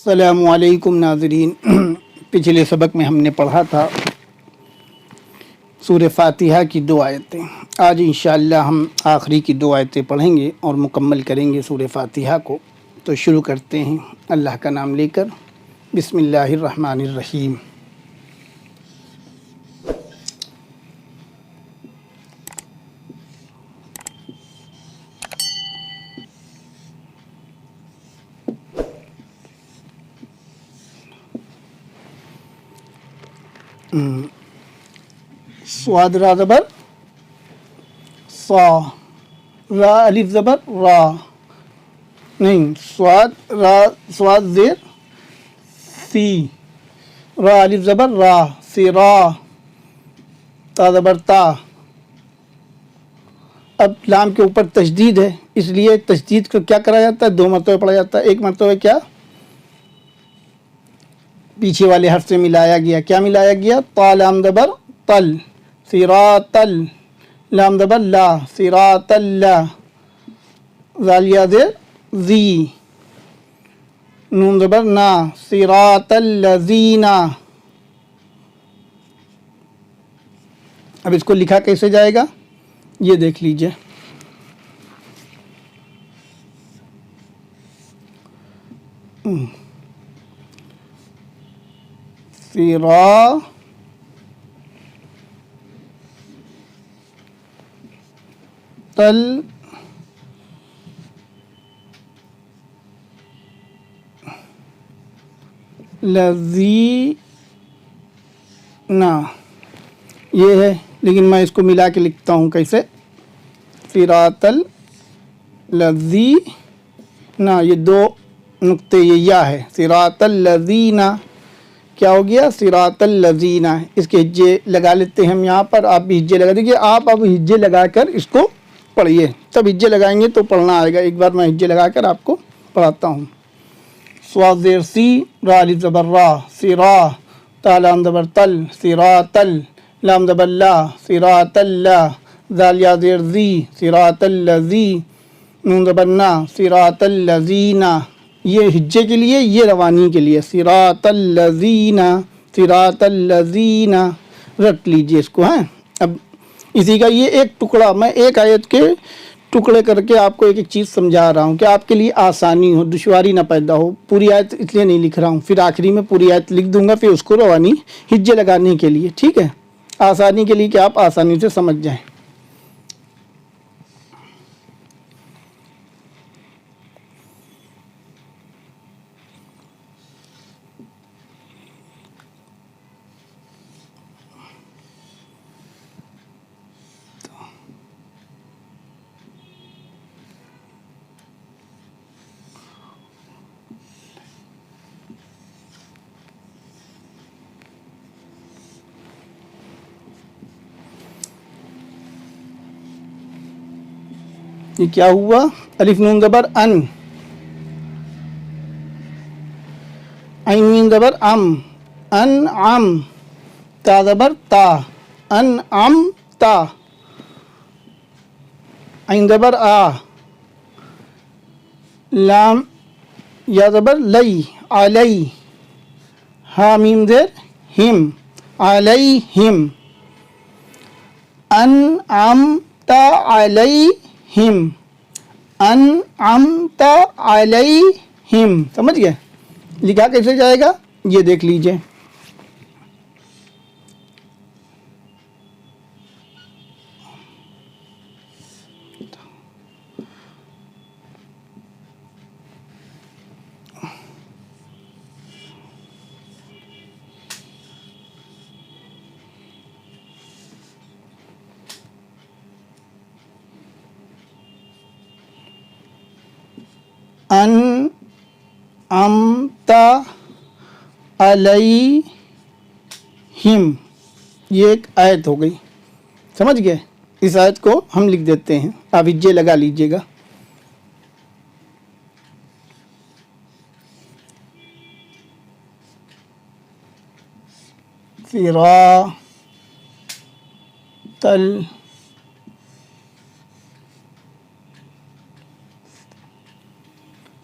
السلام علیکم ناظرین، پچھلے سبق میں ہم نے پڑھا تھا سورہ فاتحہ کی 2 آیتیں۔ آج انشاءاللہ ہم آخری کی 2 آیتیں پڑھیں گے اور مکمل کریں گے سورہ فاتحہ کو۔ تو شروع کرتے ہیں اللہ کا نام لے کر۔ بسم اللہ الرحمن الرحیم۔ صاد را زبر صا، را الف زبر را، نہیں صاد زیر سی، را الف زبر را، سرا، تا زبر تا۔ اب لام کے اوپر تشدید ہے، اس لیے تشدید کو کیا کرا جاتا ہے؟ 2 مرتبہ پڑھا جاتا ہے۔ ایک مرتبہ کیا؟ پیچھے والے حرف سے ملایا گیا۔ کیا ملایا گیا؟ تا لام زبر تل، صراط ال، لام زبر لا، صراط اللہ، زالیہ زیر زی، نون زبر نا، صراط الذین۔ اب اس کو لکھا کیسے جائے گا یہ دیکھ لیجئے۔ الذین، یہ ہے، لیکن میں اس کو ملا کے لکھتا ہوں کیسے؟ صراط الذین، یہ 2 نقطے، یہ یا ہے، صراط الذین، کیا ہو گیا؟ صراط الذین۔ اس کے ہجے لگا لیتے ہیں ہم یہاں پر، آپ بھی ہجے لگا دیجیے۔ آپ اب ہجے لگا کر اس کو پڑھیے، تب ہجے لگائیں گے تو پڑھنا آئے گا۔ ایک بار میں ہجے لگا کر آپ کو پڑھاتا ہوں۔ صاد زیر سی، را الف زبر را، سرا، تا لام زبر تل، صراط ال، لام زبر لا، صراط اللہ، زالیہ زیر زی، صراط الذی، نون زبر نا، صراط الذین۔ یہ ہجے کے لیے، یہ روانی کے لیے، صراط الذین، صراط الذین، رٹ لیجئے اس کو۔ اب اسی کا یہ ایک ٹکڑا، میں ایک آیت کے ٹکڑے کر کے آپ کو ایک ایک چیز سمجھا رہا ہوں کہ آپ کے لیے آسانی ہو، دشواری نہ پیدا ہو۔ پوری آیت اس لیے نہیں لکھ رہا ہوں، پھر آخری میں پوری آیت لکھ دوں گا، پھر اس کو روانی ہجے لگانے کے لیے، ٹھیک ہے؟ آسانی کے لیے کہ آپ آسانی سے سمجھ جائیں۔ یہ کیا ہوا؟ الف نون زبر ان، عین میم زبر ام، انعم، تا زبر تا، انعم تا، عین زبر آ، لام یا زبر لئی، علی، ہا میم زیر ہم، علیہم، انعمت علیہم، انعمت علیہم۔ سمجھ گئے؟ لکھا کیسے جائے گا یہ دیکھ لیجئے۔ انعمت علیہم، یہ ایک آیت ہو گئی، سمجھ گئے؟ اس آیت کو ہم لکھ دیتے ہیں، آپ ہجے لگا لیجئے گا۔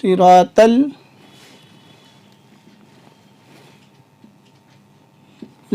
صراط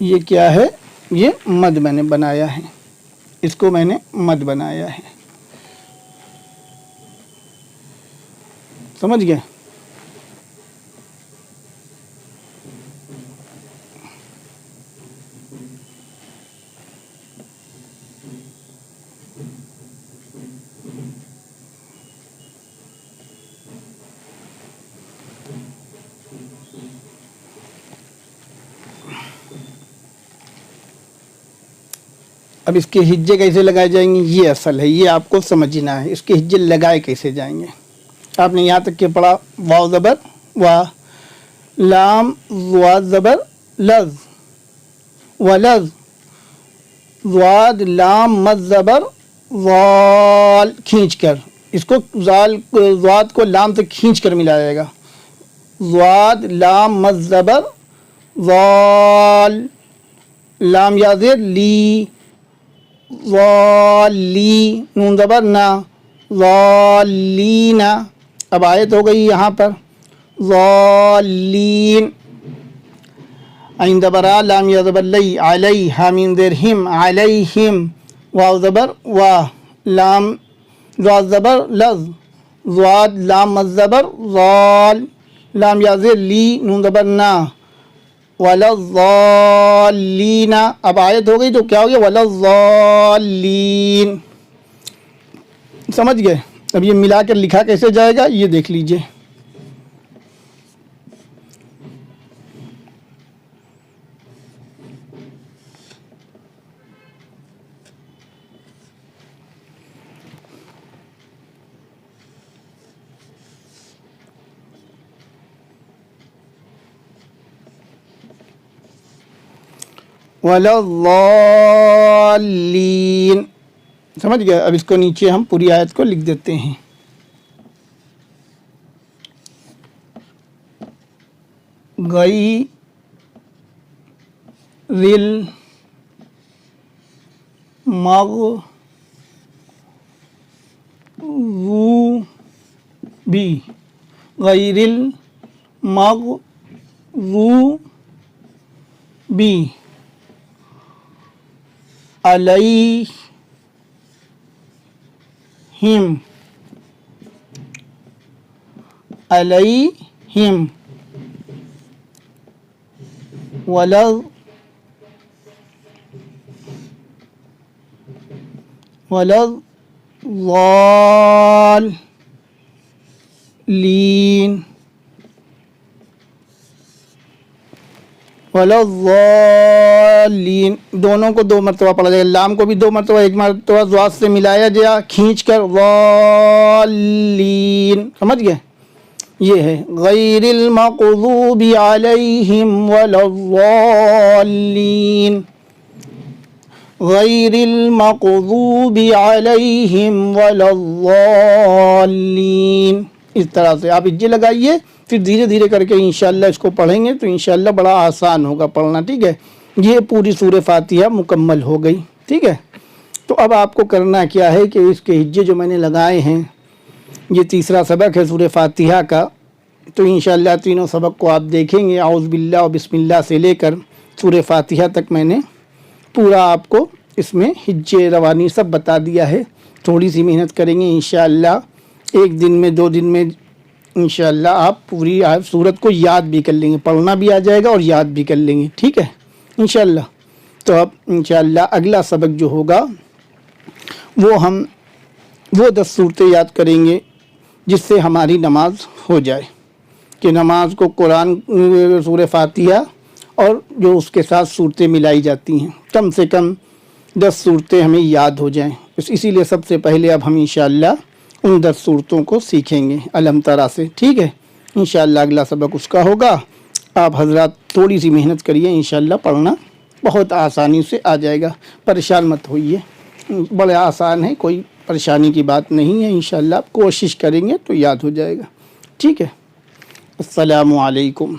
یہ کیا ہے؟ یہ مد میں نے بنایا ہے، اس کو میں نے مد بنایا ہے، سمجھ گئے؟ اب اس کے ہجے کیسے لگائے جائیں گے یہ اصل ہے، یہ آپ کو سمجھنا ہے، اس کے ہجے لگائے کیسے جائیں گے۔ آپ نے یہاں تک کہ پڑھا واو زبر وا، لام ضاد زبر لز، ولز، ضاد لام مد زبر ضال، کھینچ کر اس کو ضاد کو لام سے کھینچ کر ملایا جائے گا، ضاد لام مد زبر ضال، لام یا زیر لی، ضالی، نون زبر نا، ضالین، اب آیت ہو گئی یہاں پر ضالین، عین زبر آ، لام یا زبر لی، علی، حامیم زیر ہم، علیہم، واو زبر وا، لام ضاد زبر لز، ضاد لام مد زبر ضال، لام یا زیر لی، نون زبر نا، وَلَضَّالِّينَ، اب آیت ہو گئی تو کیا ہو گیا؟ وَلَضَّالِّينَ، سمجھ گئے؟ اب یہ ملا کر لکھا کیسے جائے گا یہ دیکھ لیجئے۔ وَلَضَّالِّينَ، سمجھ گئے؟ اب اس کو نیچے ہم پوری آیت کو لکھ دیتے ہیں۔ غَيْرِ الْمَغْضُوبِ، غَيْرِ الْمَغْضُوبِ علیہم وَلَضَّالِّينَ، وَلَضَّالِّينَ، دونوں کو 2 مرتبہ پڑھا جائے گا، لام کو بھی 2 مرتبہ، 1 مرتبہ ضاد سے ملایا گیا کھینچ کر ضالین، سمجھ گئے؟ یہ ہے غیر المغضوب علیہم وَلَضَّالِّينَ، غیر المغضوب علیہم وَلَضَّالِّينَ، اس طرح سے آپ اجے لگائیے، پھر دھیرے دھیرے کر کے انشاءاللہ اس کو پڑھیں گے تو انشاءاللہ بڑا آسان ہوگا پڑھنا، ٹھیک ہے؟ یہ پوری سورہ فاتحہ مکمل ہو گئی، ٹھیک ہے؟ تو اب آپ کو کرنا کیا ہے کہ اس کے ہجے جو میں نے لگائے ہیں، یہ تیسرا سبق ہے سورہ فاتحہ کا، تو انشاءاللہ تینوں سبق کو آپ دیکھیں گے، اعوذ باللہ و بسم اللہ سے لے کر سورہ فاتحہ تک میں نے پورا آپ کو اس میں ہجے روانی سب بتا دیا ہے۔ تھوڑی سی محنت کریں گے انشاءاللہ، 1 دن میں 2 دن میں انشاءاللہ آپ پوری سورت کو یاد بھی کر لیں گے، پڑھنا بھی آ جائے گا اور یاد بھی کر لیں گے، ٹھیک ہے انشاءاللہ۔ تو اب انشاءاللہ اگلا سبق جو ہوگا وہ ہم 10 صورتیں یاد کریں گے جس سے ہماری نماز ہو جائے، کہ نماز کو قرآن سورہ فاتحہ اور جو اس کے ساتھ صورتیں ملائی جاتی ہیں، کم سے کم 10 صورتیں ہمیں یاد ہو جائیں۔ اسی لیے سب سے پہلے اب ہم انشاءاللہ ان 10 صورتوں کو سیکھیں گے علم ترا سے، ٹھیک ہے؟ انشاءاللہ اگلا سبق اس کا ہوگا۔ آپ حضرات تھوڑی سی محنت کریے، انشاءاللہ پڑھنا بہت آسانی سے آ جائے گا، پریشان مت ہوئیے، بڑے آسان ہے، کوئی پریشانی کی بات نہیں ہے، انشاءاللہ آپ کوشش کریں گے تو یاد ہو جائے گا، ٹھیک ہے؟ السلام علیکم۔